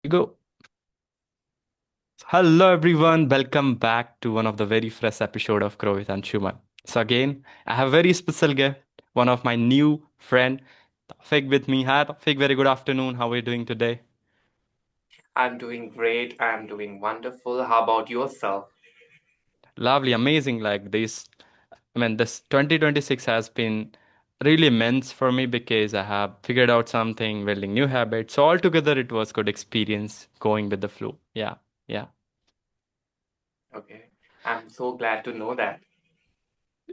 We go. Hello everyone, welcome back to one of the very fresh episode of Grow with Anshuman. So again, I have a very special guest, one of my new friend, Taufiq with me. Hi Taufiq, very good afternoon. How are you doing today? I'm doing great. I'm doing wonderful. How about yourself? Lovely, amazing. Like this, this 2026 has been really immense for me because I have figured out something, building new habits. So altogether, it was good experience going with the flow. Yeah, yeah. Okay. I'm so glad to know that.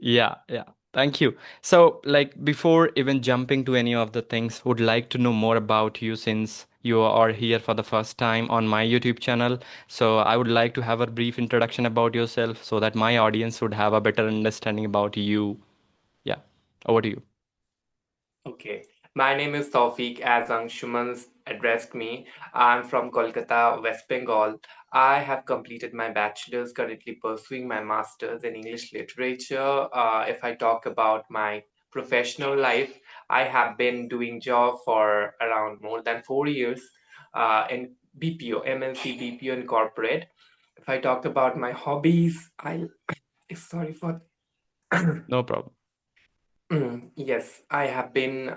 Yeah, yeah. Thank you. So, like, before even jumping to any of the things, would like to know more about you since you are here for the first time on my YouTube channel. So, I would like to have a brief introduction about yourself so that my audience would have a better understanding about you. Yeah, over to you. Okay. My name is Taufiq, as Anshuman addressed me. I'm from Kolkata, West Bengal. I have completed my bachelor's, currently pursuing my master's in English literature. If I talk about my professional life, I have been doing job for around more than 4 years in BPO, MNC, BPO, and corporate. If I talk about my hobbies, I sorry for No problem. yes, I have been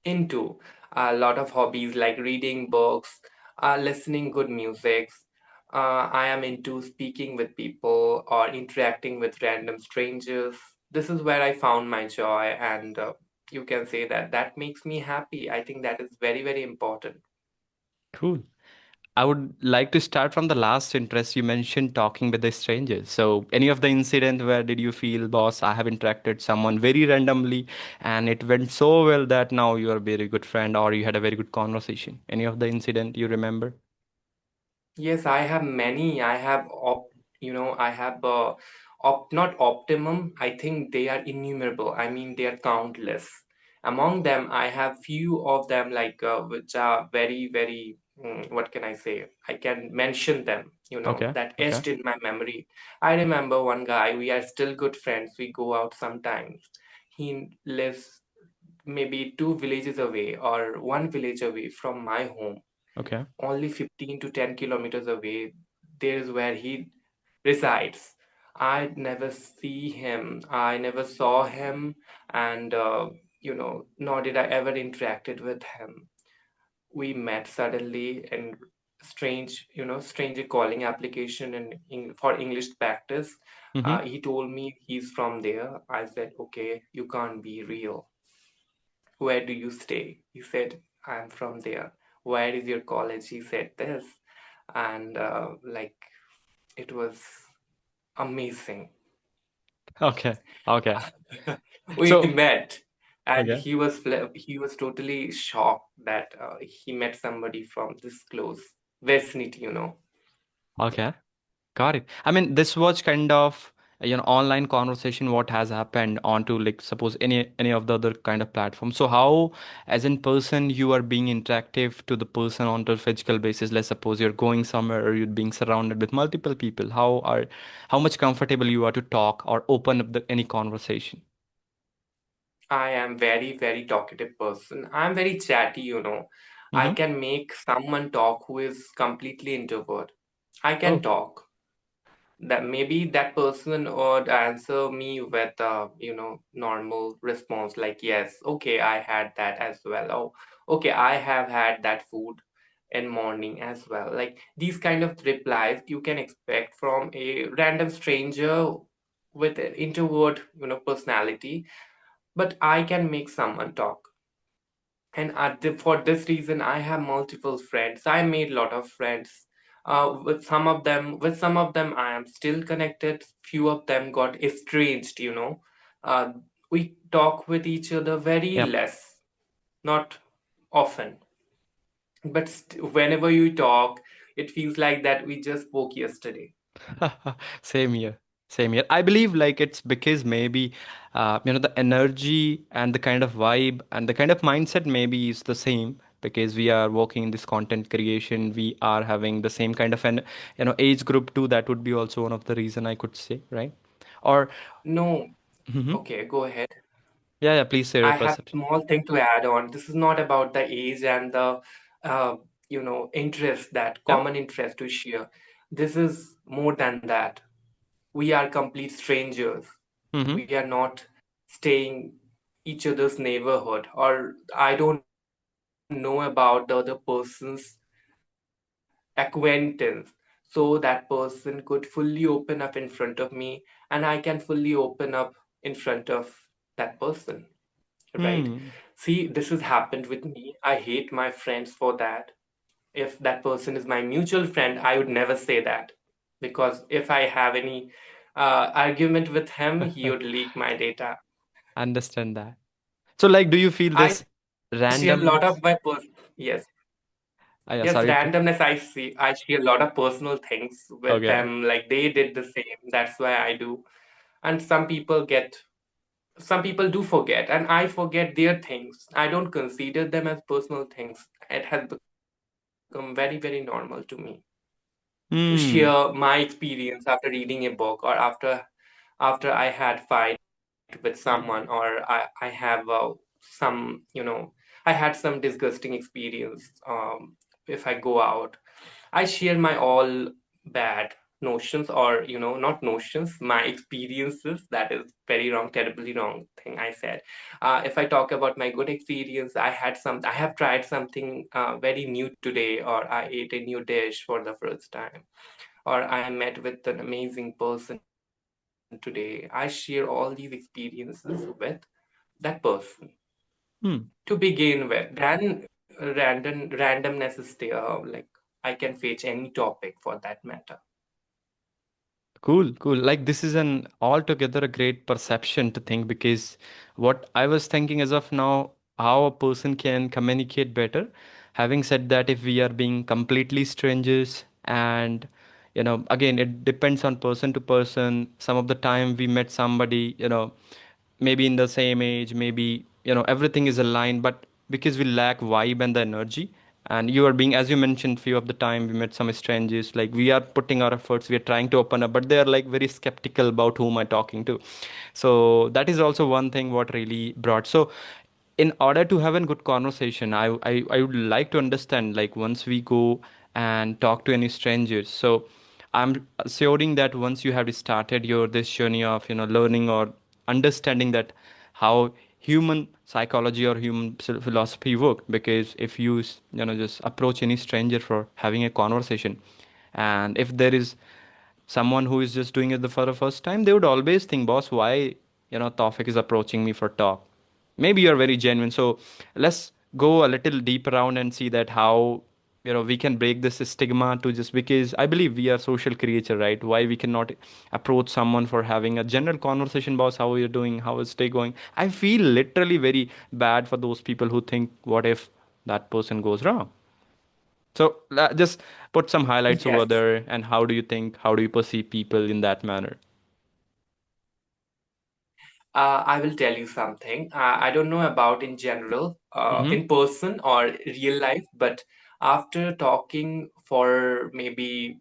into a lot of hobbies like reading books, listening good music. I am into speaking with people or interacting with random strangers. This is where I found my joy, and you can say that that makes me happy. I think that is very, very important. Cool. I would like to start from the last interest you mentioned talking with the strangers. So, any of the incident where did you feel, boss, I have interacted someone very randomly and it went so well that now you are a very good friend or you had a very good conversation? Any of the incident you remember? Yes, I have many. I have not optimum. I think they are innumerable. I mean, they are countless. Among them, I have few of them like which are very, very. What can I say? I can mention them. Okay. That Okay. etched in my memory. I remember one guy. We are still good friends. We go out sometimes. He lives maybe two villages away or one village away from my home, Okay. only 15 to 10 kilometers away. There is where he resides. I never see him. I never saw him, and nor did I ever interacted with him. We met suddenly in stranger calling application for English practice. Mm-hmm. He told me he's from there. I said, okay, you can't be real. Where do you stay? He said, I'm from there. Where is your college? He said this. And like, it was amazing. Okay. Okay. We So, met, and okay. he was totally shocked that he met somebody from this close vicinity. Okay. Got it. This was kind of online conversation. What has happened onto like suppose any of the other kind of platform. So how, as in person, you are being interactive to the person on a physical basis. Let's suppose you're going somewhere or you're being surrounded with multiple people. How much comfortable you are to talk or open up any conversation. I am very, very talkative person. I'm very chatty. I Mm-hmm. can make someone talk who is completely introvert. I can Oh, talk. That maybe that person would answer me with normal response like, yes, okay, I had that as well. Oh, okay, I have had that food in morning as well. Like these kind of replies you can expect from a random stranger with an introvert personality, but I can make someone talk. And for this reason I have multiple friends. I made a lot of friends. With some of them I am still connected. Few of them got estranged. uh, we talk with each other very yep. less, not often, but whenever you talk it feels like that we just spoke yesterday. Same here. Same here. I believe like it's because maybe the energy and the kind of vibe and the kind of mindset maybe is the same because we are working in this content creation. We are having the same kind of an age group too. That would be also one of the reason I could say, right? Or No. Mhm. Okay, go ahead. Yeah, yeah, please say your I have perception. small thing to add on. This is not about the age and the uh, interest, that Yep. common interest to share. This is more than that. We are complete strangers. Mm-hmm. We are not staying each other's neighborhood, or I don't know about the other person's acquaintance, so that person could fully open up in front of me, and I can fully open up in front of that person, right? Hmm. See, this has happened with me. I hate my friends for that. If that person is my mutual friend, I would never say that, because if I have any argument with him, he would leak my data. Understand that. So, like, do you feel I this share a lot of my randomness? yes, Yeah, yes, sorry. randomness. I share a lot of personal things with Okay. them, like they did the same. That's why I do. And some people do forget, and I forget their things. I don't consider them as personal things. It has become very, very normal to me to share Hmm. my experience after reading a book, or after I had fight with someone, or I have I had some disgusting experience. If I go out, I share my all bad notions, or not notions, my experiences. That is very wrong, terribly wrong thing I said. If I talk about my good experience, I have tried something very new today, or I ate a new dish for the first time, or I met with an amazing person today. I share all these experiences with that person Hmm. to begin with. Then randomness is there. Like, I can fetch any topic for that matter. Cool, cool. Like this is an altogether a great perception to think because what I was thinking as of now, how a person can communicate better. Having said that, if we are being completely strangers and again, it depends on person to person. Some of the time we met somebody, maybe in the same age, maybe everything is aligned, but because we lack vibe and the energy, and you are being, as you mentioned, few of the time we met some strangers, like we are putting our efforts, we are trying to open up, but they are like very skeptical about whom I'm talking to. So that is also one thing what really brought. So in order to have a good conversation, I would like to understand, like once we go and talk to any strangers, so I'm assuring that once you have started your this journey of learning or understanding that how human psychology or human philosophy work, because if you just approach any stranger for having a conversation, and if there is someone who is just doing it for the first time, they would always think, boss, why Tawfiq is approaching me for talk. Maybe you're very genuine. So let's go a little deep around and see that how we can break this stigma, to just because I believe we are social creature, right? Why we cannot approach someone for having a general conversation, boss, how are you doing, how is day going? I feel literally very bad for those people who think, what if that person goes wrong? So just put some highlights over Yes. there, and how do you think, how do you perceive people in that manner? I will tell you something. I don't know about in general, Mm-hmm. in person or real life, but after talking for maybe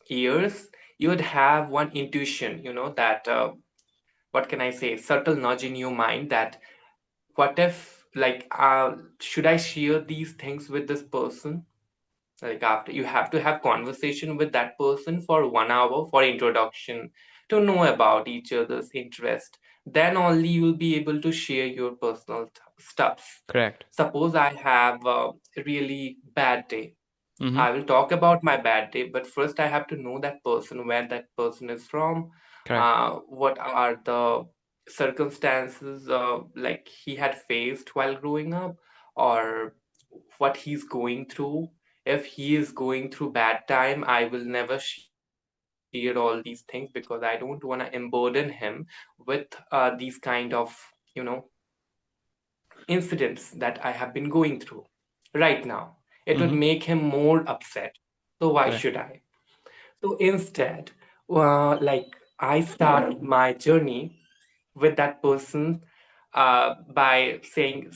years, you would have one intuition, that what can I say, subtle nudge in your mind that what if, like, should I share these things with this person? Like, after you have to have conversation with that person for 1 hour for introduction, to know about each other's interest, then only you'll be able to share your personal stuffs. Correct. Suppose I have a really bad day. Mm-hmm. I will talk about my bad day, but first I have to know that person, where that person is from, Correct. what are the circumstances like he had faced while growing up, or what he's going through. If he is going through bad time, I will never share all these things, because I don't want to emburden him with these kind of, you know, incidents that I have been going through right now. It would Mm-hmm. make him more upset. So why Correct. should I? So instead, like, I start my journey with that person by saying,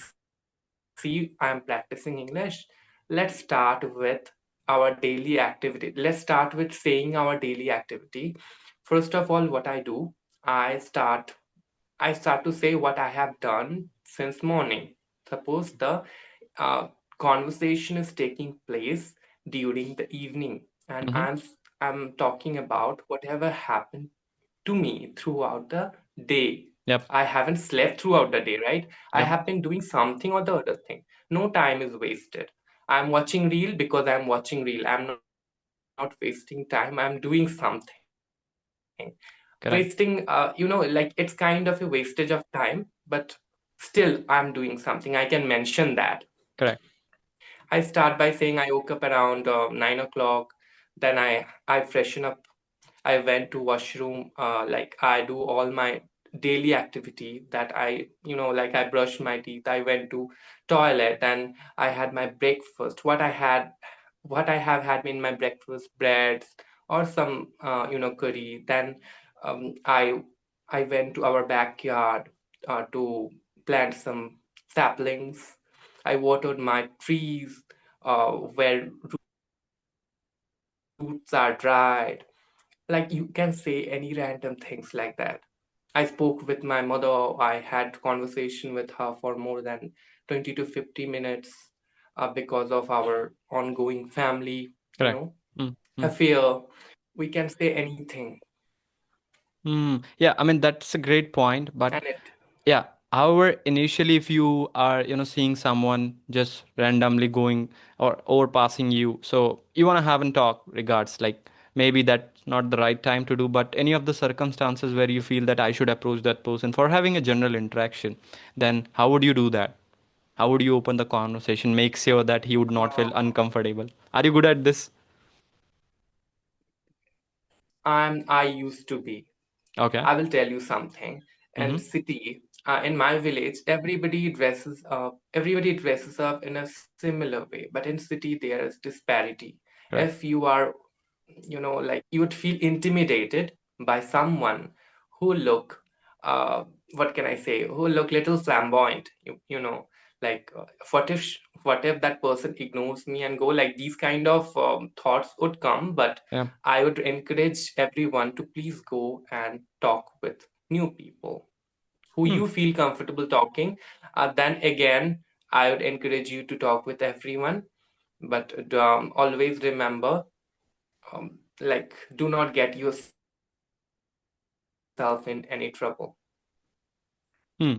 "See, I am practicing English. Let's start with our daily activity. Let's start with saying our daily activity. First of all, what I do, I start I start to say what I have done since morning. Suppose the conversation is taking place during the evening, and Mm-hmm. I'm talking about whatever happened to me throughout the day. Yep. I haven't slept throughout the day, right? I Yep. have been doing something or the other thing. No time is wasted. I'm watching reel because I'm watching reel. I'm not wasting time. I'm doing something. Wasting, Correct. like it's kind of a wastage of time, but still I'm doing something. I can mention that. Correct. I start by saying I woke up around 9 o'clock. Then I freshen up. I went to washroom. Like I do all my daily activity that like I brushed my teeth. I went to toilet and I had my breakfast. What I have had in my breakfast, breads or some curry. Then um, I I went to our backyard to plant some saplings. I watered my trees where roots are dried. Like you can say any random things like that. I spoke with my mother. I had conversation with her for more than 20 to 50 minutes because of our ongoing family, Correct. Mm, affair. mm. We can say anything, Yeah, I mean that's a great point, and but it. yeah, however, initially if you are, seeing someone just randomly going or overpassing you, so you want to have a talk regards, like maybe that's not the right time to do, but any of the circumstances where you feel that I should approach that person for having a general interaction, then how would you do that? How would you open the conversation, make sure that he would not feel Uh, uncomfortable? Are you good at this? I used to be. Okay. I will tell you something. Mm-hmm. In city, in my village, everybody dresses up in a similar way. But in city, there is disparity. If Correct. you are, like you would feel intimidated by someone who look, uh, what can I say, who look little flamboyant. Like what if that person ignores me and go, like these kind of thoughts would come, but Yeah. I would encourage everyone to please go and talk with new people who Hmm. you feel comfortable talking. Then again, I would encourage you to talk with everyone, but always remember, like, do not get yourself in any trouble. Hmm.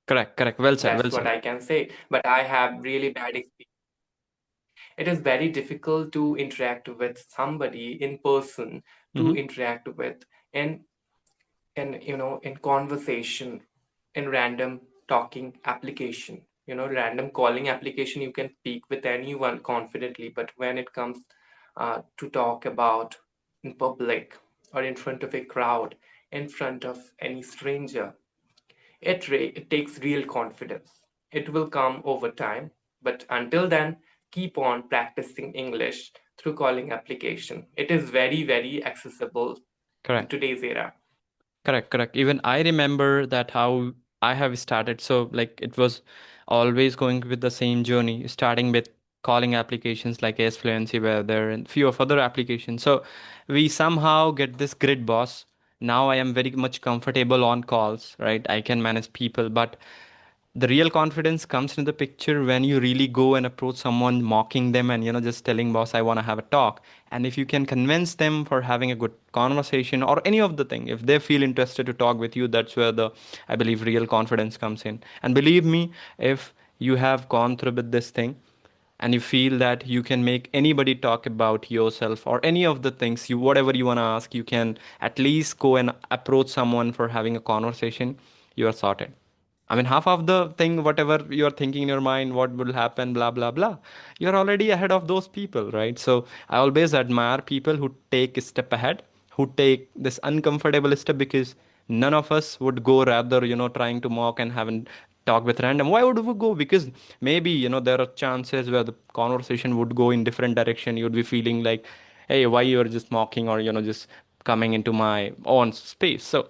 Correct. That's Correct. what Well I said. Well can said. say. But I have really bad experience. It is very difficult to interact with somebody in person, to Mm-hmm. interact with in in conversation, in random talking application, random calling application. You can speak with anyone confidently, but when it comes to talk about in public or in front of a crowd, in front of any stranger, it takes real confidence. It will come over time, but until then, keep on practicing English through calling application. It is very, very accessible in Correct. today's era. Correct, correct. Even I remember that how I have started. So like it was always going with the same journey, starting with calling applications like AS Fluency were there and few of other applications. So we somehow get this grid boss. Now I am very much comfortable on calls, right? I can manage people, but the real confidence comes into the picture when you really go and approach someone mocking them and just telling boss I want to have a talk, and if you can convince them for having a good conversation or any of the thing, if they feel interested to talk with you, that's where the, I believe, real confidence comes in. And believe me, if you have gone through with this thing and you feel that you can make anybody talk about yourself or any of the things, you whatever you want to ask, you can at least go and approach someone for having a conversation, you are sorted. I mean, half of the thing, whatever you're thinking in your mind, what will happen, blah, blah, blah, you're already ahead of those people, right? So I always admire people who take a step ahead, who take this uncomfortable step, because none of us would go rather, trying to mock and haven't talk with random. Why would we go? Because maybe, there are chances where the conversation would go in different direction. You'd be feeling like, hey, why you're just mocking or, just coming into my own space. So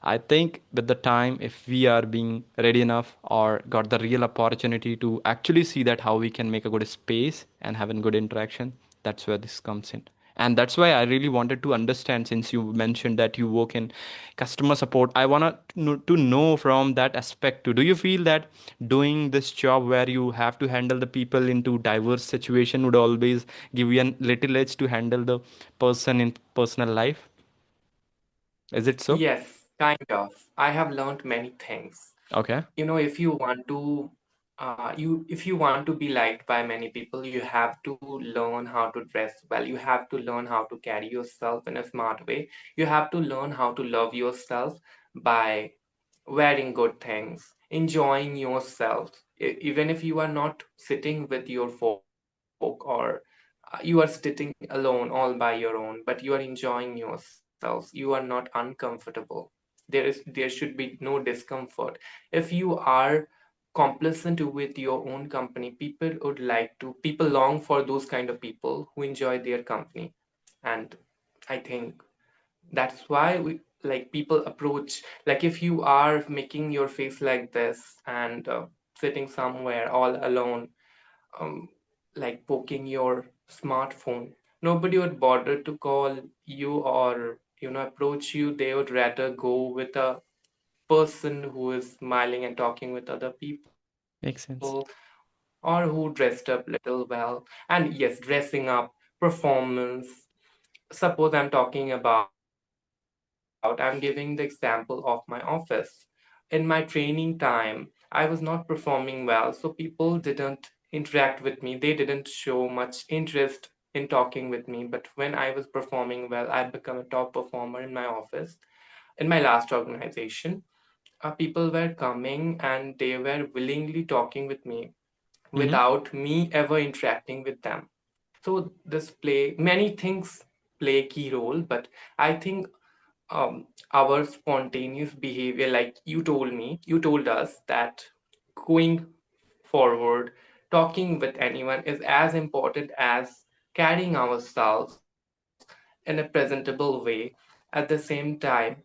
I think with the time, if we are being ready enough or got the real opportunity to actually see that how we can make a good space and having good interaction, that's where this comes in. And that's why I really wanted to understand, since you mentioned that you work in customer support, I want to know from that aspect too. Do you feel that doing this job where you have to handle the people into diverse situation would always give you a little edge to handle the person in personal life? Is it so? Yes, kind of. I have learned many things. Okay. If you want to if you want to be liked by many people, you have to learn how to dress well. You have to learn how to carry yourself in a smart way. You have to learn how to love yourself by wearing good things, enjoying yourself. Even if you are not sitting with your folk, or you are sitting alone all by your own, but you are enjoying yourselves, you are not uncomfortable. There should be no discomfort. If you are complacent with your own company, people long for those kind of people who enjoy their company. And I think that's why we like people approach, like if you are making your face like this and sitting somewhere all alone, um, like poking your smartphone, nobody would bother to call you or approach you. They would rather go with a person who is smiling and talking with other people, Makes sense. or who dressed up little well. And yes, dressing up, performance. Suppose I'm talking about, I'm giving the example of my office. In my training time, I was not performing well, so people didn't interact with me. They didn't show much interest in talking with me. But when I was performing well, I become a top performer in my office. In my last organization, people were coming and they were willingly talking with me Mm-hmm. without me ever interacting with them. So this play many things play key role, but I think our spontaneous behavior, like you told us that going forward, talking with anyone is as important as carrying ourselves in a presentable way. At the same time,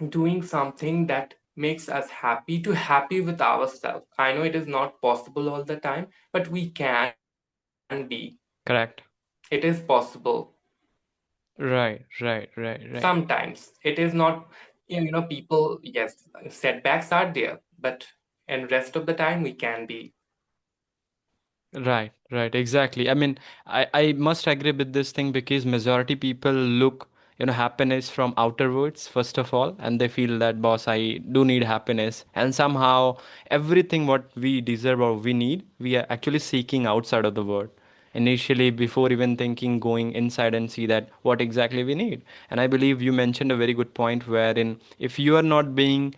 doing something that makes us happy, to happy with ourselves. I know it is not possible all the time, but we can be. It is Correct. possible. Right, right, right, right. Sometimes it is not. People, yes, setbacks are there, but and rest of the time we can be. Right, right, exactly. I mean, I must agree with this thing because majority people look, happiness from outerwards, first of all, and they feel that, boss, I do need happiness. And somehow everything what we deserve or we need, we are actually seeking outside of the world. Initially, before even thinking, going inside and see that what exactly we need. And I believe you mentioned a very good point wherein if you are not being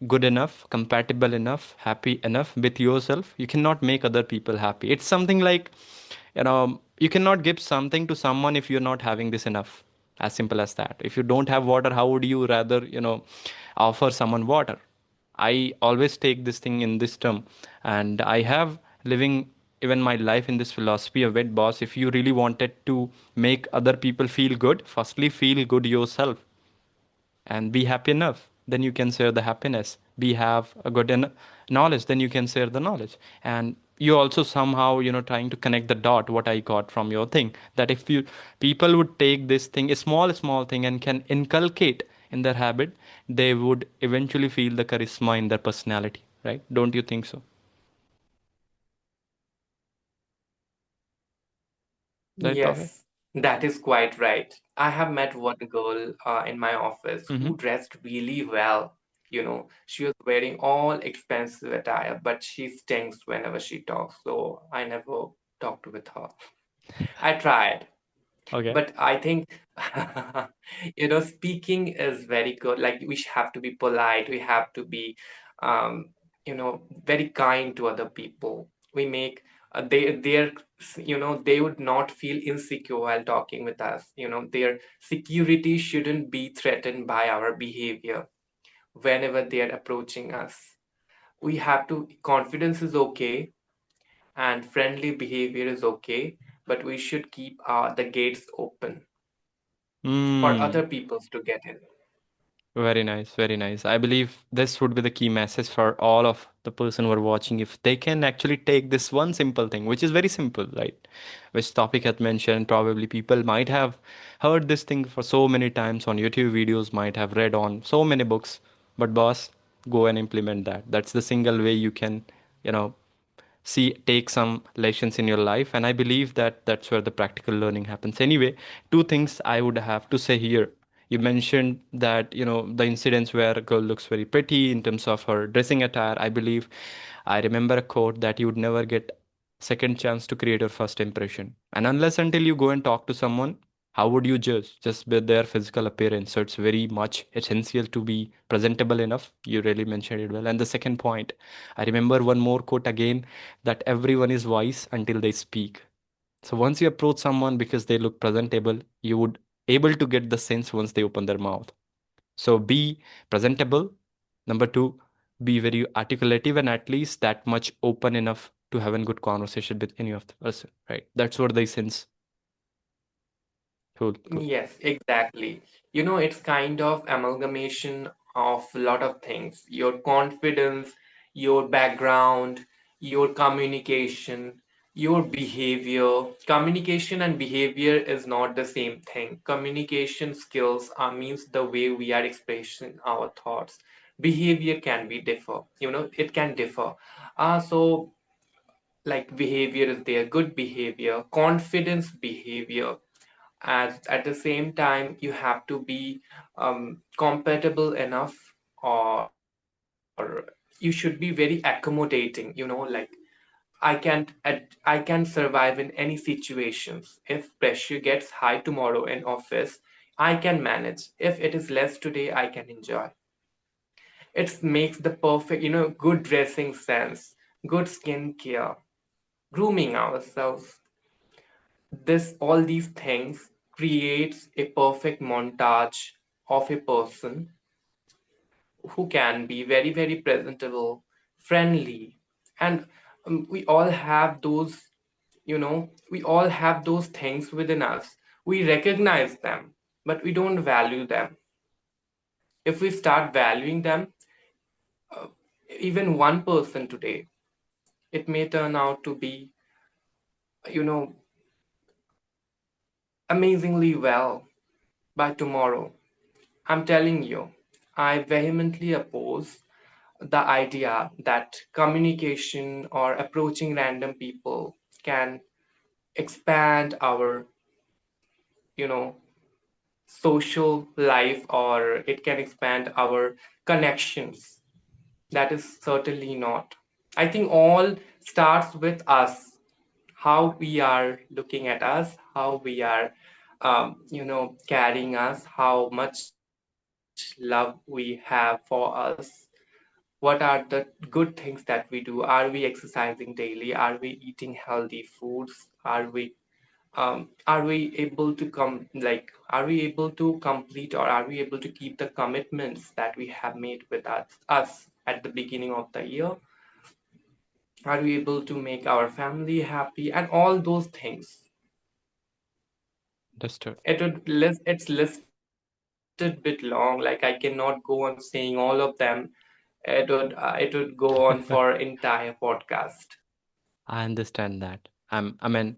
good enough, compatible enough, happy enough with yourself, you cannot make other people happy. It's something like, you cannot give something to someone if you're not having this enough. As simple as that. If you don't have water, how would you rather, offer someone water? I always take this thing in this term, and I have living even my life in this philosophy of it, boss. If you really wanted to make other people feel good, firstly feel good yourself and be happy enough, then you can share the happiness. Be have a good knowledge, then you can share the knowledge. And you also somehow, trying to connect the dot what I got from your thing, that if you people would take this thing, a small thing, and can inculcate in their habit, they would eventually feel the charisma in their personality, right? Don't you think so? Right, Tawfiq? Yes, that is quite right. I have met one girl in my office Mm-hmm. who dressed really well. She was wearing all expensive attire, but she stinks whenever she talks. So I never talked with her. I tried, Okay. but I think, speaking is very good. Like we have to be polite. We have to be, um, very kind to other people. We make they would not feel insecure while talking with us. Their security shouldn't be threatened by our behavior whenever they are approaching us. We have to. Confidence is okay and friendly behavior is okay, but we should keep the gates open for Hmm. other peoples to get in. Very nice, very nice. I believe this would be the key message for all of the person who are watching. If they can actually take this one simple thing, which is very simple, right? Which topic had mentioned, probably people might have heard this thing for so many times on YouTube videos, might have read on so many books. But boss, go and implement that. That's the single way you can, you know, see take some lessons in your life, and I believe that that's where the practical learning happens. Anyway, two things I would have to say here. You mentioned that, the incidents where a girl looks very pretty in terms of her dressing attire. I believe I remember a quote that you would never get second chance to create your first impression, and unless until you go and talk to someone, how would you judge just with their physical appearance? So it's very much essential to be presentable enough. You really mentioned it well. And the second point, I remember one more quote again, that everyone is wise until they speak. So once you approach someone because they look presentable, you would able to get the sense once they open their mouth. So be presentable. Number two, be very articulative and at least that much open enough to have a good conversation with any of the person, right? That's what they sense. Cool, cool. Yes, exactly. It's kind of amalgamation of a lot of things. Your confidence, your background, your communication, your behavior. Communication and behavior is not the same thing. Communication skills means the way we are expressing our thoughts. Behavior can be differ. It can differ. So like behavior is there, good behavior, confidence behavior, as at the same time you have to be compatible enough, or you should be very accommodating, I can survive in any situations. If pressure gets high tomorrow in office, I can manage. If it is less today, I can enjoy. It makes the perfect, good dressing sense, good skincare, grooming ourselves. This all these things creates a perfect montage of a person who can be very very presentable, friendly, and we all have those, we all have those things within us. We recognize them, but we don't value them. If we start valuing them, uh, even one person today, it may turn out to be, you know amazingly well by tomorrow. I'm telling you, I vehemently oppose the idea that communication or approaching random people can expand our, you know, social life, or it can expand our connections. That is certainly not. I think all starts with us, how we are looking at us, how we are, carrying us, how much love we have for us. What are the good things that we do? Are we exercising daily? Are we eating healthy foods? Are we able to are we able to complete, or are we able to keep the commitments that we have made with us at the beginning of the year? Are we able to make our family happy and all those things? Understood. It's listed bit long. Like I cannot go on saying all of them. It would go on for entire podcast. I understand that. I mean,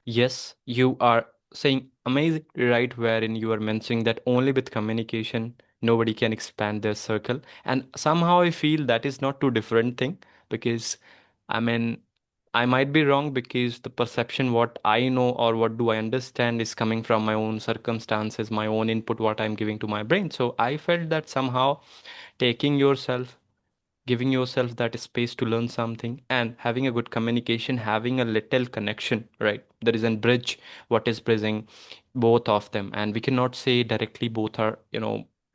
yes, you are saying amazing right wherein you are mentioning that only with communication nobody can expand their circle. And somehow I feel that is not two different thing, because I mean I might be wrong because the perception what I know or what do I understand is coming from my own circumstances, my own input, what I'm giving to my brain. So I felt that somehow taking yourself, giving yourself that space to learn something and having a good communication, having a little connection, right? There is a bridge what is bridging both of them, and we cannot say directly both are,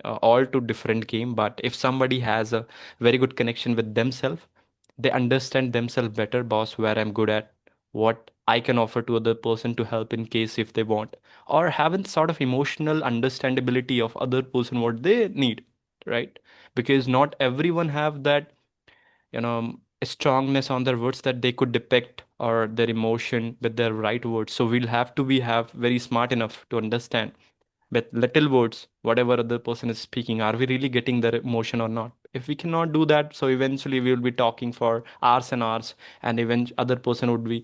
all two different game. But if somebody has a very good connection with themselves, they understand themselves better, boss, where I'm good at, what I can offer to other person to help in case if they want, or having sort of emotional understandability of other person what they need, right? Because not everyone have that, strongness on their words that they could depict or their emotion with their right words. So we'll have to be have very smart enough to understand with little words, whatever other person is speaking, are we really getting their emotion or not? If we cannot do that, so eventually we will be talking for hours and hours, and even other person would be,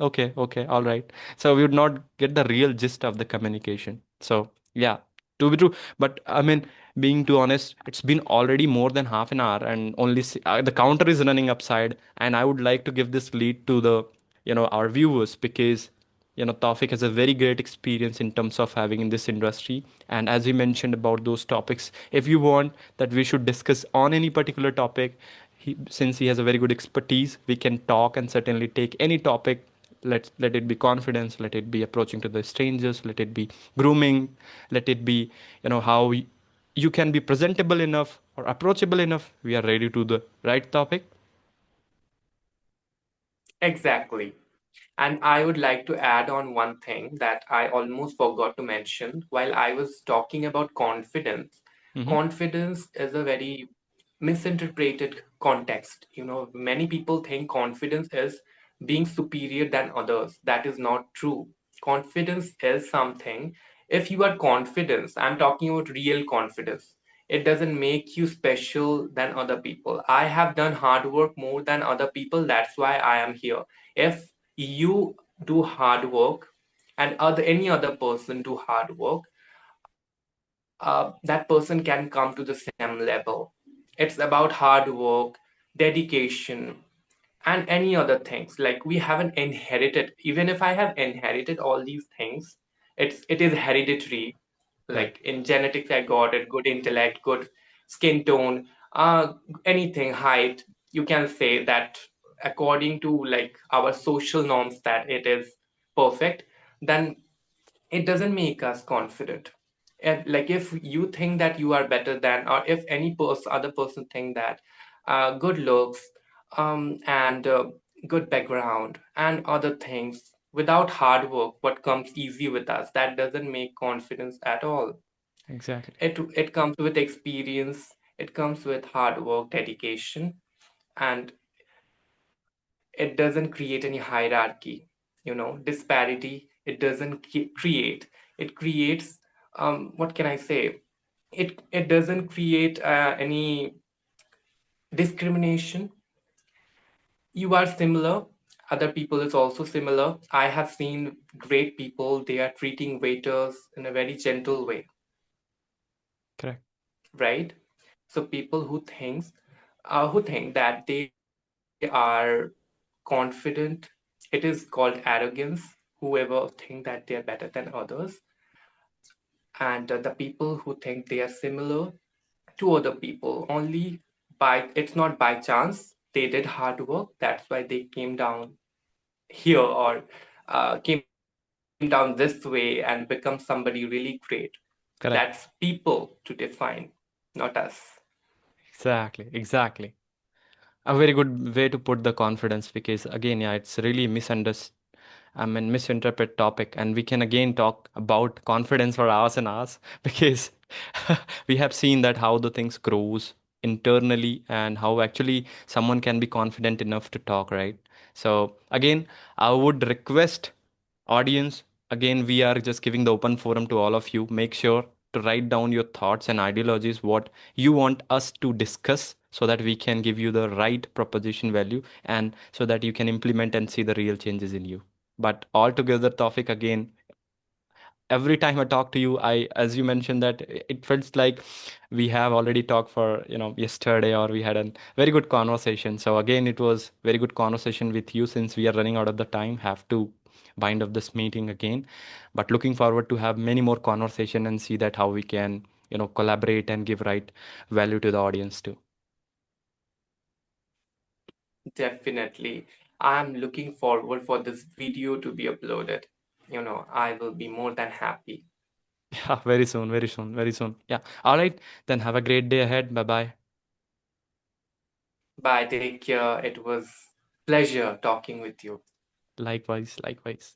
okay, okay, all right. So we would not get the real gist of the communication. So yeah, to be true. But I mean, being too honest, it's been already more than half an hour, and only the counter is running upside, and I would like to give this lead to the, our viewers, because Tawfiq has a very great experience in terms of having in this industry. And as you mentioned about those topics, if you want that we should discuss on any particular topic, since he has a very good expertise, we can talk and certainly take any topic. Let it be confidence, let it be approaching to the strangers, let it be grooming, let it be, how you can be presentable enough or approachable enough. We are ready to the right topic. Exactly. And I would like to add on one thing that I almost forgot to mention while I was talking about confidence. Mm-hmm. Confidence is a very misinterpreted context. Many people think confidence is being superior than others. That is not true. Confidence is something, if you are confident, I'm talking about real confidence. It doesn't make you special than other people. I have done hard work more than other people. That's why I am here. If you do hard work and any other person do hard work, that person can come to the same level. It's about hard work, dedication, and any other things. Like, we haven't inherited. Even if I have inherited all these things, it is hereditary. Right. Like, in genetics I got it, good intellect, good skin tone, anything, height. You can say that according to like our social norms that it is perfect. Then it doesn't make us confident. And like, if you think that you are better than, or if any other person think that good looks, and good background and other things, without hard work, what comes easy with us, that doesn't make confidence at all. Exactly. It comes with experience, it comes with hard work, dedication, and it doesn't create any hierarchy, disparity. It doesn't create. It creates, what can I say? It doesn't create any discrimination. You are similar, other people is also similar. I have seen great people, they are treating waiters in a very gentle way, Correct. right? So people who think that they are confident, it is called arrogance. Whoever think that they are better than others, and the people who think they are similar to other people only by, it's not by chance, they did hard work. That's why they came down here, or came down this way and become somebody really great. That's Correct. people to define, not us. Exactly. Exactly. A very good way to put the confidence, because again, yeah, it's really misunderstood, I mean, misinterpret topic, and we can again talk about confidence for hours and hours because we have seen that how the things grows internally and how actually someone can be confident enough to talk, right? So again, I would request audience, again, we are just giving the open forum to all of you. Make sure to write down your thoughts and ideologies, what you want us to discuss, so that we can give you the right proposition value, and so that you can implement and see the real changes in you. But altogether, Tawfiq, again, every time I talk to you, as you mentioned, that it feels like we have already talked for, yesterday, or we had a very good conversation. So again, it was very good conversation with you. Since we are running out of the time, have to bind up this meeting again. But looking forward to have many more conversation and see that how we can, collaborate and give right value to the audience too. Definitely. I'm looking forward for this video to be uploaded. I will be more than happy. Yeah, very soon, very soon, very soon. Yeah. All right. Then have a great day ahead. Bye bye. Bye, take care. It was pleasure talking with you. Likewise, likewise.